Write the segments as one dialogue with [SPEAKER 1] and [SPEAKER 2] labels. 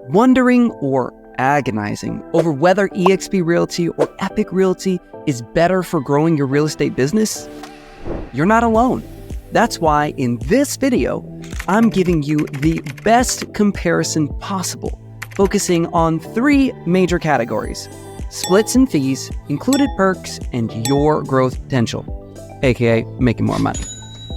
[SPEAKER 1] Wondering or agonizing over whether eXp Realty or Epique Realty is better for growing your real estate business? You're not alone. That's why in this video, I'm giving you the best comparison possible, focusing on 3 major categories: splits and fees, included perks, and your growth potential, aka making more money.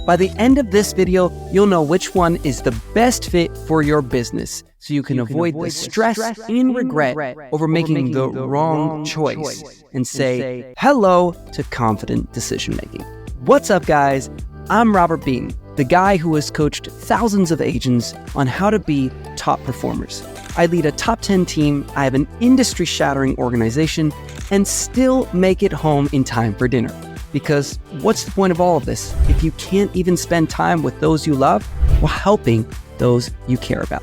[SPEAKER 1] By the end of this video, you'll know which one is the best fit for your business, so you can avoid the stress and regret over making the wrong choice and say hello to confident decision making. What's up, guys? I'm Biehn, the guy who has coached thousands of agents on how to be top performers. I lead a top 10 team, I have an industry-shattering organization, and still make it home in time for dinner. Because what's the point of all of this if you can't even spend time with those you love while helping those you care about?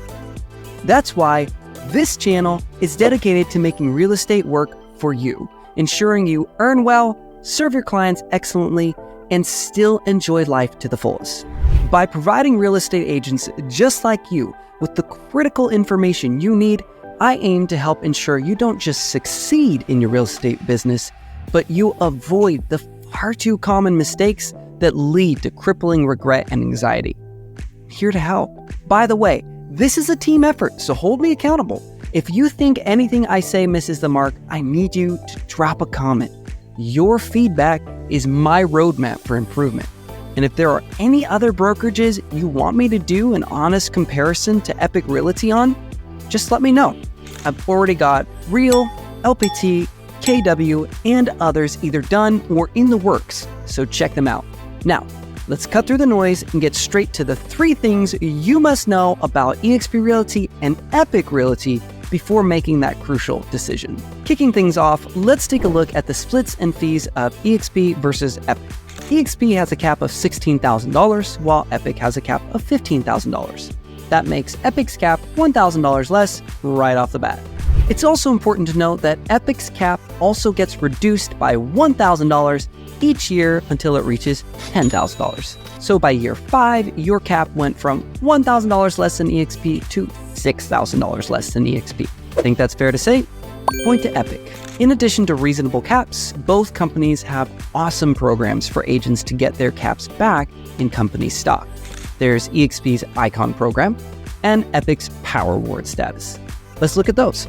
[SPEAKER 1] That's why this channel is dedicated to making real estate work for you, ensuring you earn well, serve your clients excellently, and still enjoy life to the fullest. By providing real estate agents just like you with the critical information you need, I aim to help ensure you don't just succeed in your real estate business, but you avoid the far too common mistakes that lead to crippling regret and anxiety. I'm here to help. By the way, this is a team effort, so hold me accountable. If you think anything I say misses the mark, I need you to drop a comment. Your feedback is my roadmap for improvement. And if there are any other brokerages you want me to do an honest comparison to Epique Realty on, just let me know. I've already got Real, LPT, KW, and others either done or in the works, so check them out. Now, let's cut through the noise and get straight to the 3 things you must know about eXp Realty and Epique Realty before making that crucial decision. Kicking things off, let's take a look at the splits and fees of eXp versus Epique. eXp has a cap of $16,000, while Epique has a cap of $15,000. That makes Epique's cap $1,000 less right off the bat. It's also important to note that Epique's cap also gets reduced by $1,000 each year until it reaches $10,000. So by year 5, your cap went from $1,000 less than eXp to $6,000 less than eXp. I think that's fair to say. Point to Epique. In addition to reasonable caps, both companies have awesome programs for agents to get their caps back in company stock. There's eXp's Icon program and Epique's Power Award status. Let's look at those.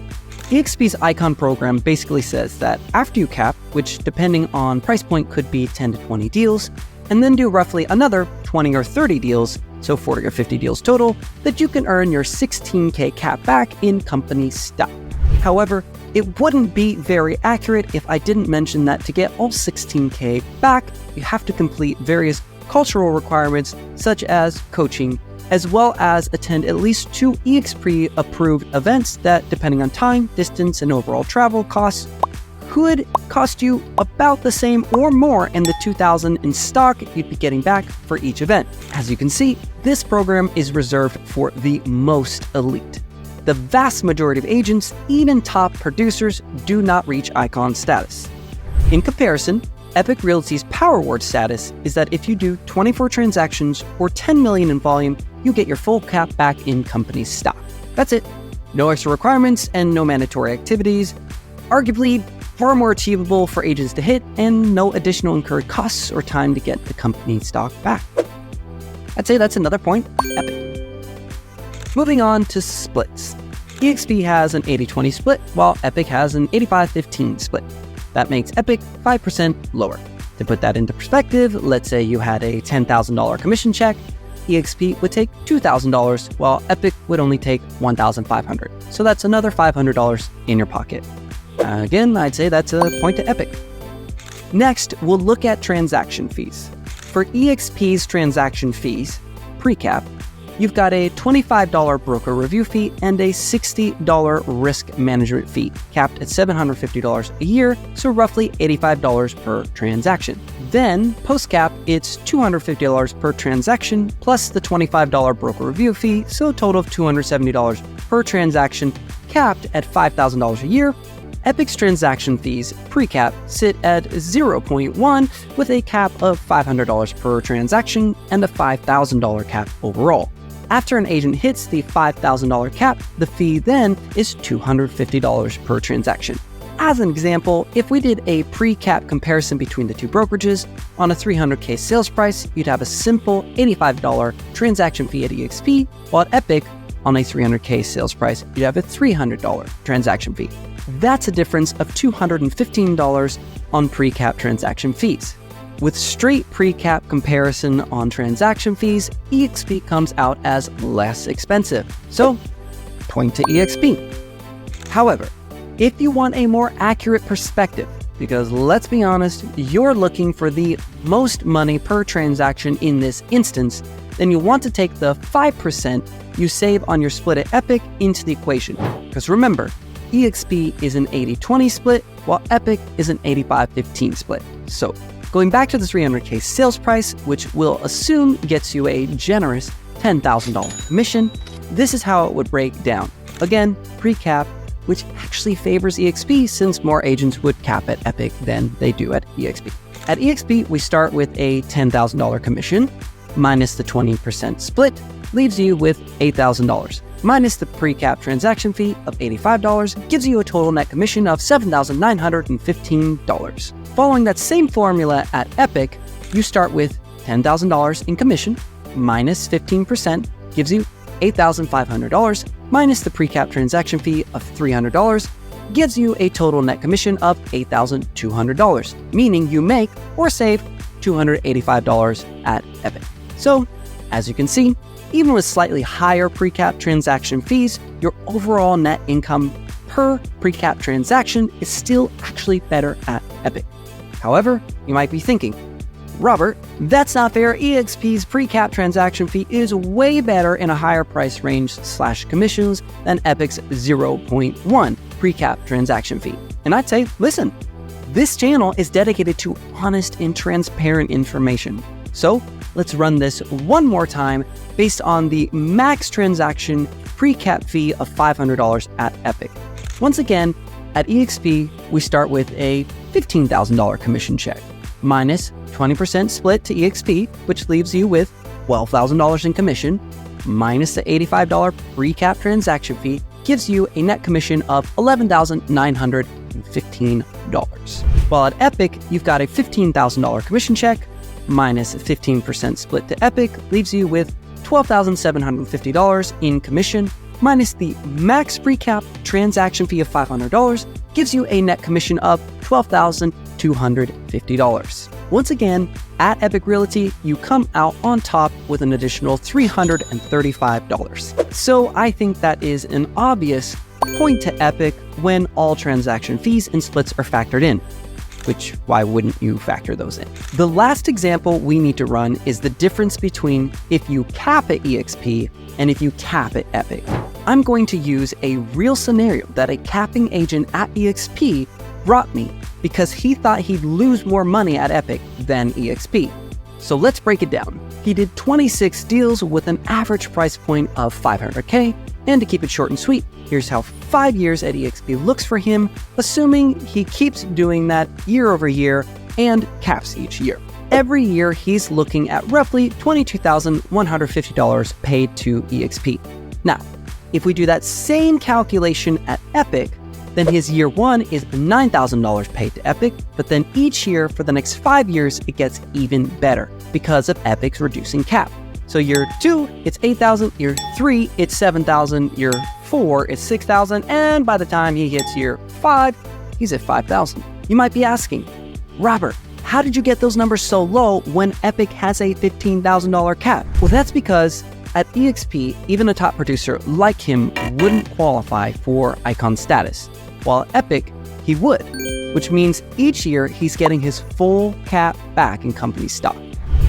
[SPEAKER 1] eXp's Icon program basically says that after you cap, which depending on price point could be 10 to 20 deals, and then do roughly another 20 or 30 deals, so 40 or 50 deals total, that you can earn your $16K cap back in company stock. However, it wouldn't be very accurate if I didn't mention that to get all $16K back, you have to complete various cultural requirements such as coaching, as well as attend at least 2 eXp-approved events that, depending on time, distance, and overall travel costs, could cost you about the same or more in the $2,000 in stock you'd be getting back for each event. As you can see, this program is reserved for the most elite. The vast majority of agents, even top producers, do not reach Icon status. In comparison, Epique Realty's Power Award status is that if you do 24 transactions or 10 million in volume, you get your full cap back in company stock. That's it. No extra requirements and no mandatory activities. Arguably far more achievable for agents to hit, and no additional incurred costs or time to get the company stock back. I'd say that's another point. Epique. Moving on to splits. eXp has an 80-20 split, while Epique has an 85-15 split. That makes Epique 5% lower. To put that into perspective, let's say you had a $10,000 commission check, eXp would take $2,000, while Epique would only take $1,500. So that's another $500 in your pocket. Again, I'd say that's a point to Epique. Next, we'll look at transaction fees. For eXp's transaction fees, pre-cap, you've got a $25 broker review fee and a $60 risk management fee, capped at $750 a year, so roughly $85 per transaction. Then, post-cap, it's $250 per transaction, plus the $25 broker review fee, so a total of $270 per transaction, capped at $5,000 a year. Epique's transaction fees, pre-cap, sit at 0.1 with a cap of $500 per transaction and a $5,000 cap overall. After an agent hits the $5,000 cap, the fee then is $250 per transaction. As an example, if we did a pre-cap comparison between the two brokerages, on a $300K sales price, you'd have a simple $85 transaction fee at eXp, while at Epique, on a $300K sales price, you'd have a $300 transaction fee. That's a difference of $215 on pre-cap transaction fees. With straight pre-cap comparison on transaction fees, eXp comes out as less expensive. So, point to eXp. However, if you want a more accurate perspective, because let's be honest, you're looking for the most money per transaction in this instance, then you'll want to take the 5% you save on your split at Epique into the equation. Because remember, eXp is an 80-20 split, while Epique is an 85-15 split. So, going back to the $300K sales price, which we'll assume gets you a generous $10,000 commission, this is how it would break down. Again, pre-cap, which actually favors eXp since more agents would cap at Epique than they do at eXp. At eXp, we start with a $10,000 commission, minus the 20% split, leaves you with $8,000. Minus the pre-cap transaction fee of $85 gives you a total net commission of $7,915. Following that same formula at Epique, you start with $10,000 in commission, minus 15% gives you $8,500, minus the pre-cap transaction fee of $300 gives you a total net commission of $8,200, meaning you make or save $285 at Epique. So, as you can see, even with slightly higher pre-cap transaction fees, your overall net income per pre-cap transaction is still actually better at Epique. However, you might be thinking, Robert, that's not fair. eXp's pre-cap transaction fee is way better in a higher price range / commissions than Epique's 0.1 pre-cap transaction fee. And I'd say, listen, this channel is dedicated to honest and transparent information. So let's run this one more time based on the max transaction pre-cap fee of $500 at Epique. Once again, at eXp, we start with a $15,000 commission check, minus 20% split to eXp, which leaves you with $12,000 in commission, minus the $85 pre-cap transaction fee, gives you a net commission of $11,915. While at Epique, you've got a $15,000 commission check, minus 15% split to Epique, leaves you with $12,750 in commission, minus the max pre-cap transaction fee of $500, gives you a net commission of $12,250. Once again, at Epique Realty, you come out on top with an additional $335. So I think that is an obvious point to Epique when all transaction fees and splits are factored in. Which, why wouldn't you factor those in? The last example we need to run is the difference between if you cap at eXp and if you cap at Epique. I'm going to use a real scenario that a capping agent at eXp brought me because he thought he'd lose more money at Epique than eXp. So let's break it down. He did 26 deals with an average price point of $500K, and to keep it short and sweet, here's how 5 years at eXp looks for him, assuming he keeps doing that year over year and caps each year. Every year, he's looking at roughly $22,150 paid to eXp. Now, if we do that same calculation at Epique, then his year one is $9,000 paid to Epique, but then each year for the next 5 years, it gets even better because of Epique's reducing cap. So year 2, it's $8,000, year 3, it's $7,000, year 4, it's $6,000, and by the time he hits year 5, he's at $5,000. You might be asking, Robert, how did you get those numbers so low when Epique has a $15,000 cap? Well, that's because at eXp, even a top producer like him wouldn't qualify for icon status, while at Epique, he would, which means each year he's getting his full cap back in company stock.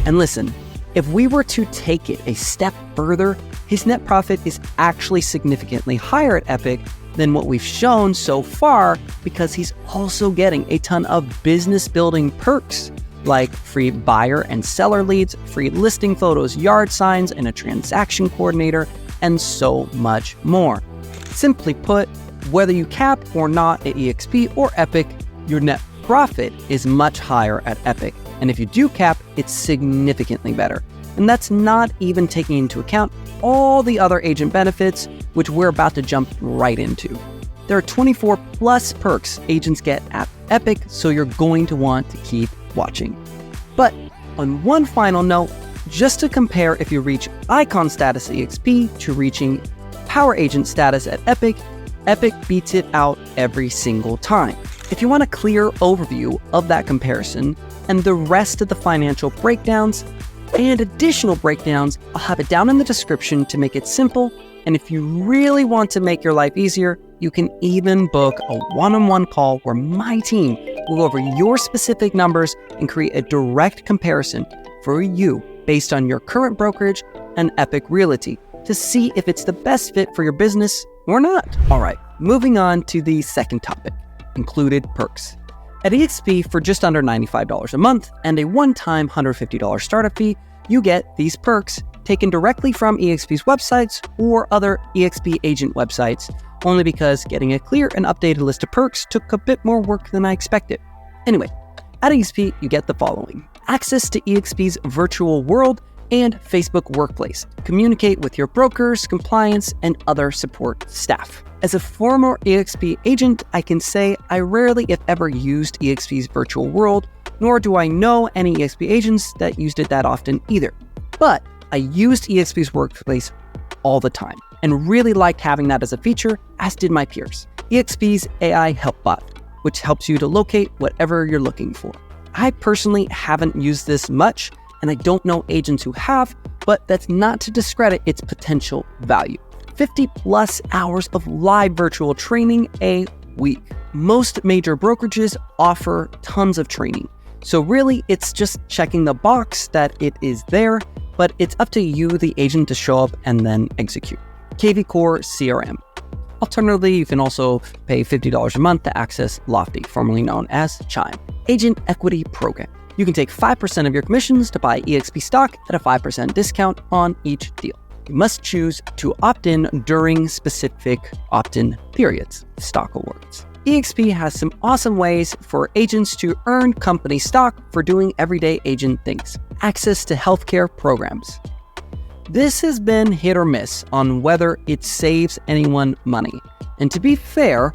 [SPEAKER 1] And listen, if we were to take it a step further, his net profit is actually significantly higher at Epique than what we've shown so far because he's also getting a ton of business building perks like free buyer and seller leads, free listing photos, yard signs, and a transaction coordinator, and so much more. Simply put, whether you cap or not at eXp or Epique, your net profit is much higher at Epique. And if you do cap, it's significantly better. And that's not even taking into account all the other agent benefits, which we're about to jump right into. There are 24 plus perks agents get at Epique, so you're going to want to keep watching. But on one final note, just to compare if you reach icon status at eXp to reaching power agent status at Epique, Epique beats it out every single time. If you want a clear overview of that comparison and the rest of the financial breakdowns and additional breakdowns, I'll have it down in the description to make it simple. And if you really want to make your life easier, you can even book a one-on-one call where my team will go over your specific numbers and create a direct comparison for you based on your current brokerage and Epique Realty to see if it's the best fit for your business or not. All right, moving on to the second topic, included perks. At eXp, for just under $95 a month and a one-time $150 startup fee, you get these perks taken directly from eXp's websites or other eXp agent websites, only because getting a clear and updated list of perks took a bit more work than I expected. Anyway, at eXp, you get the following: access to eXp's virtual world and Facebook Workplace. Communicate with your brokers, compliance, and other support staff. As a former eXp agent, I can say I rarely, if ever, used eXp's virtual world, nor do I know any eXp agents that used it that often either. But I used eXp's Workplace all the time and really liked having that as a feature, as did my peers. eXp's AI Help Bot, which helps you to locate whatever you're looking for. I personally haven't used this much, and I don't know agents who have, but that's not to discredit its potential value. 50 plus hours of live virtual training a week. Most major brokerages offer tons of training. So really, it's just checking the box that it is there, but it's up to you, the agent, to show up and then execute. KV Core CRM. Alternatively, you can also pay $50 a month to access Lofty, formerly known as Chime. Agent Equity Program. You can take 5% of your commissions to buy eXp stock at a 5% discount on each deal. You must choose to opt in during specific opt-in periods, stock awards. eXp has some awesome ways for agents to earn company stock for doing everyday agent things. Access to healthcare programs. This has been hit or miss on whether it saves anyone money. And to be fair,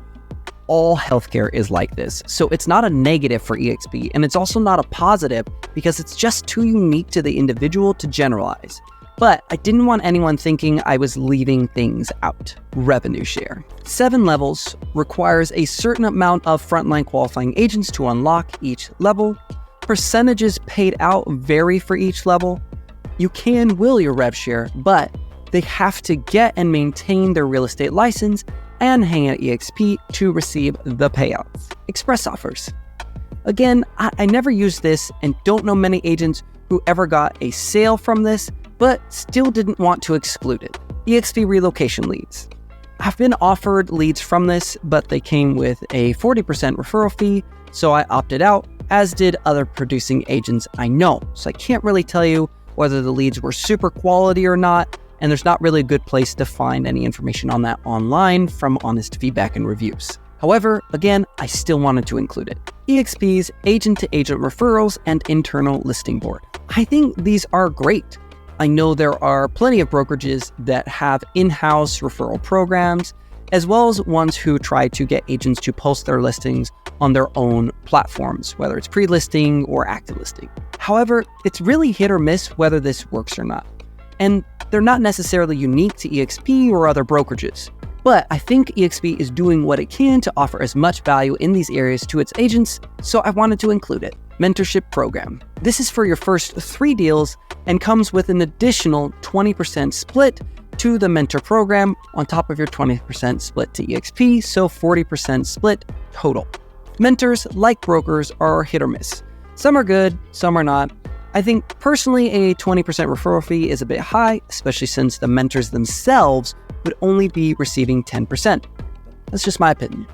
[SPEAKER 1] all healthcare is like this. So it's not a negative for eXp, and it's also not a positive because it's just too unique to the individual to generalize. But I didn't want anyone thinking I was leaving things out. Revenue share. 7 levels requires a certain amount of frontline qualifying agents to unlock each level. Percentages paid out vary for each level. You can will your rev share, but they have to get and maintain their real estate license and hang at eXp to receive the payouts. Express offers. Again, I never used this and don't know many agents who ever got a sale from this, but still didn't want to exclude it. eXp relocation leads. I've been offered leads from this, but they came with a 40% referral fee, so I opted out, as did other producing agents I know. So I can't really tell you whether the leads were super quality or not, and there's not really a good place to find any information on that online from honest feedback and reviews. However, again, I still wanted to include it. eXp's agent-to-agent referrals and internal listing board. I think these are great. I know there are plenty of brokerages that have in-house referral programs, as well as ones who try to get agents to post their listings on their own platforms, whether it's pre-listing or active listing. However, it's really hit or miss whether this works or not. And they're not necessarily unique to eXp or other brokerages. But I think eXp is doing what it can to offer as much value in these areas to its agents, so I wanted to include it. Mentorship program. This is for your first 3 deals and comes with an additional 20% split to the mentor program on top of your 20% split to eXp, so 40% split total. Mentors, like brokers, are hit or miss. Some are good, some are not. I think personally a 20% referral fee is a bit high, especially since the mentors themselves would only be receiving 10%. That's just my opinion.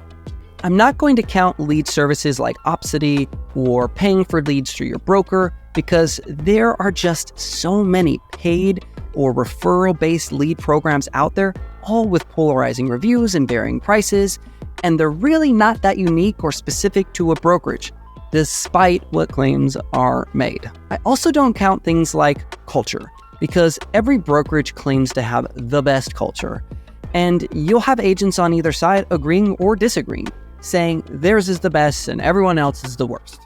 [SPEAKER 1] I'm not going to count lead services like Opcity or paying for leads through your broker because there are just so many paid or referral-based lead programs out there, all with polarizing reviews and varying prices, and they're really not that unique or specific to a brokerage, despite what claims are made. I also don't count things like culture. because every brokerage claims to have the best culture. And you'll have agents on either side agreeing or disagreeing, saying theirs is the best and everyone else is the worst.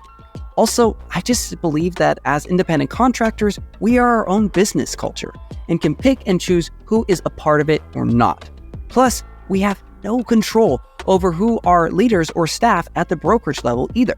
[SPEAKER 1] Also, I just believe that as independent contractors, we are our own business culture and can pick and choose who is a part of it or not. Plus, we have no control over who are leaders or staff at the brokerage level either.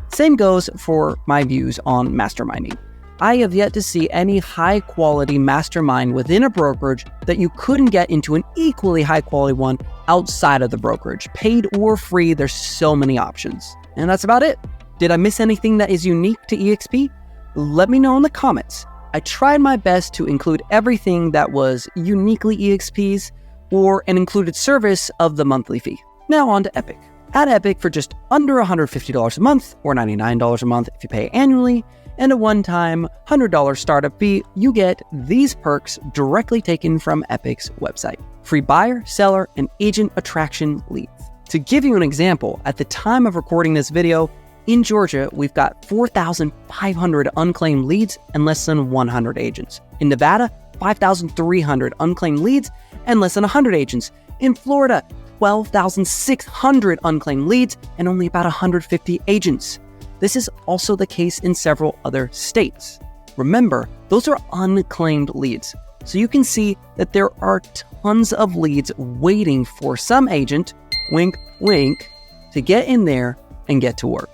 [SPEAKER 1] Same goes for my views on masterminding. I have yet to see any high-quality mastermind within a brokerage that you couldn't get into an equally high-quality one outside of the brokerage. Paid or free, there's so many options. And that's about it. Did I miss anything that is unique to EXP? Let me know in the comments. I tried my best to include everything that was uniquely EXP's or an included service of the monthly fee. Now on to Epique. At Epique, for just under $150 a month or $99 a month if you pay annually, and a one-time $100 startup fee, you get these perks directly taken from Epique's website. Free buyer, seller, and agent attraction leads. To give you an example, at the time of recording this video, in Georgia, we've got 4,500 unclaimed leads and less than 100 agents. In Nevada, 5,300 unclaimed leads and less than 100 agents. In Florida, 12,600 unclaimed leads and only about 150 agents. This is also the case in several other states. Remember, those are unclaimed leads. So you can see that there are tons of leads waiting for some agent, wink, wink, to get in there and get to work.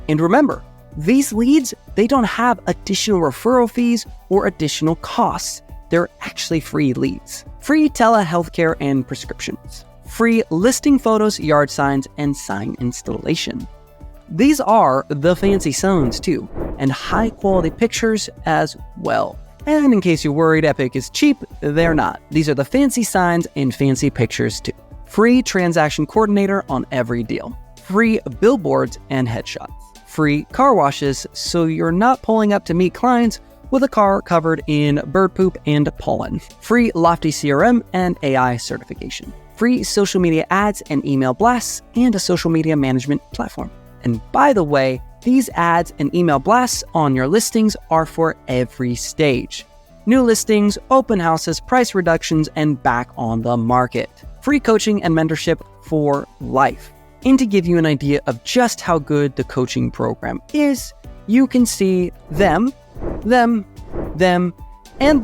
[SPEAKER 1] And remember, these leads, they don't have additional referral fees or additional costs. They're actually free leads. Free telehealthcare and prescriptions. Free listing photos, yard signs, and sign installation. These are the fancy signs too, and high quality pictures as well. And in case you're worried Epique is cheap, they're not. These are the fancy signs and fancy pictures too. Free transaction coordinator on every deal. Free billboards and headshots. Free car washes so you're not pulling up to meet clients with a car covered in bird poop and pollen. Free Lofty CRM and AI certification. Free social media ads and email blasts and a social media management platform. And by the way, these ads and email blasts on your listings are for every stage. New listings, open houses, price reductions, and back on the market. Free coaching and mentorship for life. And to give you an idea of just how good the coaching program is, you can see them, and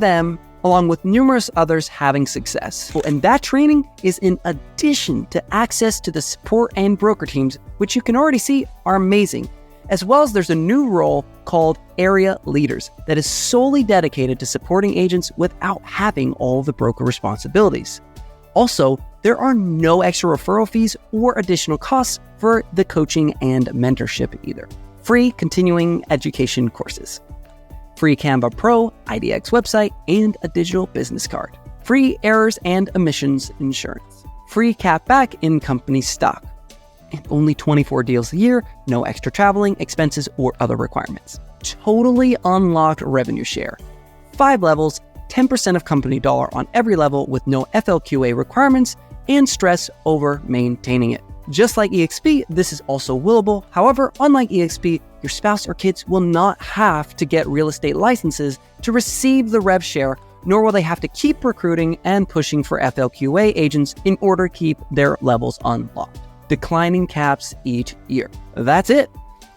[SPEAKER 1] them, along with numerous others having success. And that training is in addition to access to the support and broker teams, which you can already see are amazing. As well as there's a new role called Area Leaders that is solely dedicated to supporting agents without having all the broker responsibilities. Also, there are no extra referral fees or additional costs for the coaching and mentorship either. Free continuing education courses. Free Canva Pro, IDX website, and a digital business card. Free errors and emissions insurance. Free cap back in company stock. And only 24 deals a year, no extra traveling, expenses, or other requirements. Totally unlocked revenue share. 5 levels, 10% of company dollar on every level with no FLQA requirements and stress over maintaining it. Just like EXP, this is also willable. However, unlike EXP, your spouse or kids will not have to get real estate licenses to receive the rev share, nor will they have to keep recruiting and pushing for FLQA agents in order to keep their levels unlocked. Declining caps each year. That's it.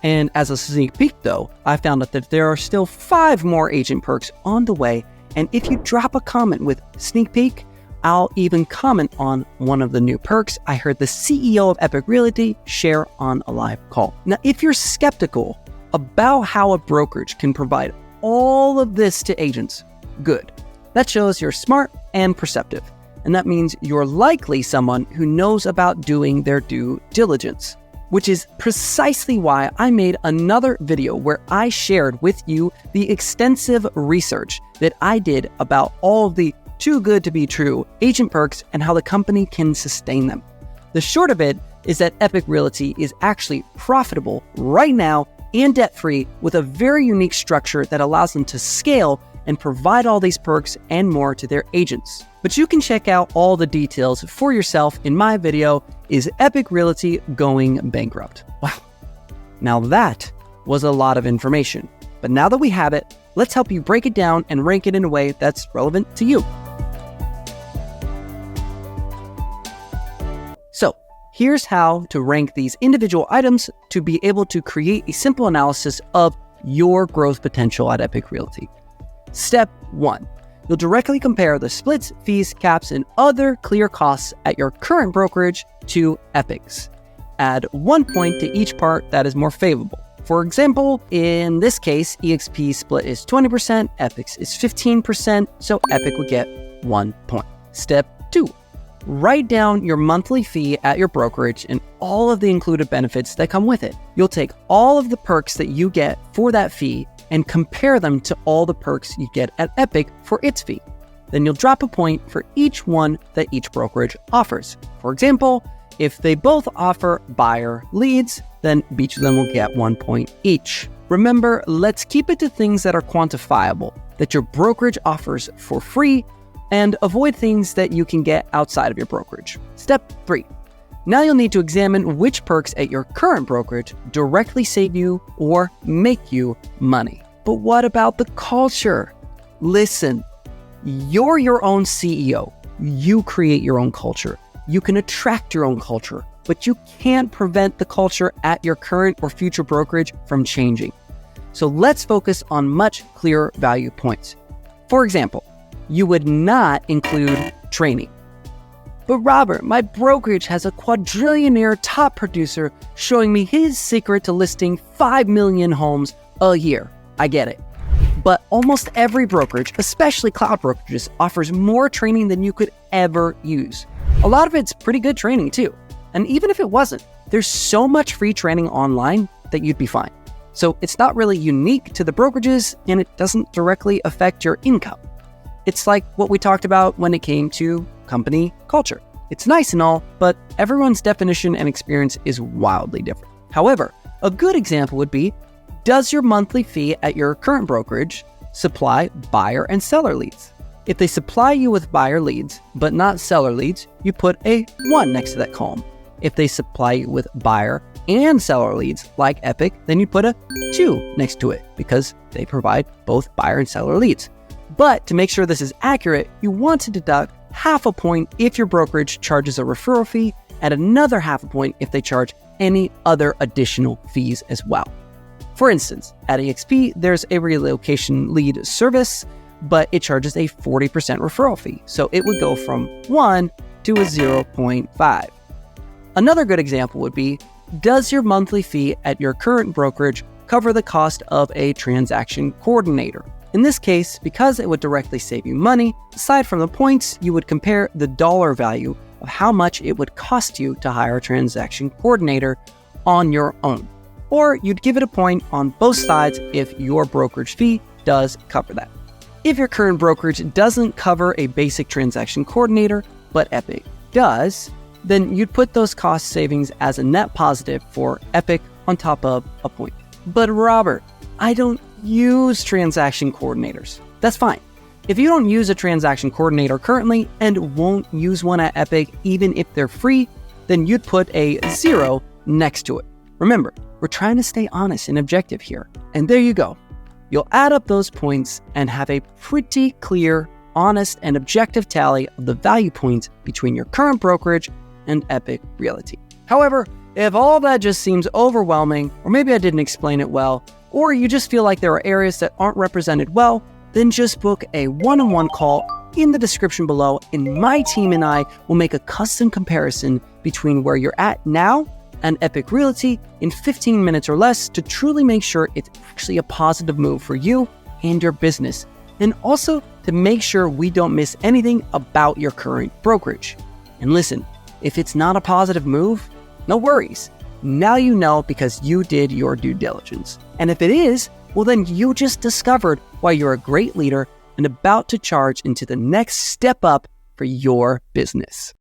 [SPEAKER 1] And as a sneak peek though, I found out that there are still 5 more agent perks on the way. And if you drop a comment with sneak peek, I'll even comment on one of the new perks I heard the CEO of Epique Realty share on a live call. Now, if you're skeptical about how a brokerage can provide all of this to agents, good. That shows you're smart and perceptive. And that means you're likely someone who knows about doing their due diligence, which is precisely why I made another video where I shared with you the extensive research that I did about all of the too good to be true agent perks and how the company can sustain them. The short of it is that Epique Realty is actually profitable right now and debt-free with a very unique structure that allows them to scale and provide all these perks and more to their agents. But you can check out all the details for yourself in my video, Is Epique Realty Going Bankrupt? Wow. Now that was a lot of information. But now that we have it, Let's help you break it down and rank it in a way that's relevant to you. So, here's how to rank these individual items to be able to create a simple analysis of your growth potential at Epique Realty. Step 1. You'll directly compare the splits, fees, caps, and other clear costs at your current brokerage to Epique's. Add 1 point to each part that is more favorable. For example, in this case, EXP split is 20%, Epique's is 15%, so Epique would get 1 point. Step 2. Write down your monthly fee at your brokerage and all of the included benefits that come with it. You'll take all of the perks that you get for that fee and compare them to all the perks you get at Epique for its fee. Then you'll drop a point for each one that each brokerage offers. For example, if they both offer buyer leads, then each of them will get 1 point each. Remember, let's keep it to things that are quantifiable, that your brokerage offers for free, and avoid things that you can get outside of your brokerage. Step 3. Now you'll need to examine which perks at your current brokerage directly save you or make you money. But what about the culture? Listen, you're your own CEO. You create your own culture. You can attract your own culture, but you can't prevent the culture at your current or future brokerage from changing. So let's focus on much clearer value points. For example, you would not include training. But Robert, my brokerage has a quadrillionaire top producer showing me his secret to listing 5 million homes a year. I get it. But almost every brokerage, especially cloud brokerages, offers more training than you could ever use. A lot of it's pretty good training too. And even if it wasn't, there's so much free training online that you'd be fine. So it's not really unique to the brokerages and it doesn't directly affect your income. It's like what we talked about when it came to company culture. It's nice and all, but everyone's definition and experience is wildly different. However, a good example would be, does your monthly fee at your current brokerage supply buyer and seller leads? If they supply you with buyer leads, but not seller leads, you put a 1 next to that column. If they supply you with buyer and seller leads like Epique, then you put a 2 next to it because they provide both buyer and seller leads. But to make sure this is accurate, you want to deduct 0.5 point if your brokerage charges a referral fee and another 0.5 point if they charge any other additional fees as well. For instance, at EXP, there's a relocation lead service, but it charges a 40% referral fee. So it would go from 1 to a 0.5. Another good example would be, does your monthly fee at your current brokerage cover the cost of a transaction coordinator? In this case, because it would directly save you money, aside from the points, you would compare the dollar value of how much it would cost you to hire a transaction coordinator on your own. Or you'd give it a point on both sides if your brokerage fee does cover that. If your current brokerage doesn't cover a basic transaction coordinator, but Epique does, then you'd put those cost savings as a net positive for Epique on top of a point. But Robert, I don't use transaction coordinators. That's fine. If you don't use a transaction coordinator currently and won't use one at Epique even if they're free, then you'd put a 0 next to it. Remember, we're trying to stay honest and objective here. And there you go. You'll add up those points and have a pretty clear, honest, and objective tally of the value points between your current brokerage and Epique Realty. However, if all that just seems overwhelming, or maybe I didn't explain it well, or you just feel like there are areas that aren't represented well, then just book a one-on-one call in the description below, and my team and I will make a custom comparison between where you're at now and Epique Realty in 15 minutes or less to truly make sure it's actually a positive move for you and your business, and also to make sure we don't miss anything about your current brokerage. And listen, if it's not a positive move, no worries. Now you know because you did your due diligence. And if it is, well then you just discovered why you're a great leader and about to charge into the next step up for your business.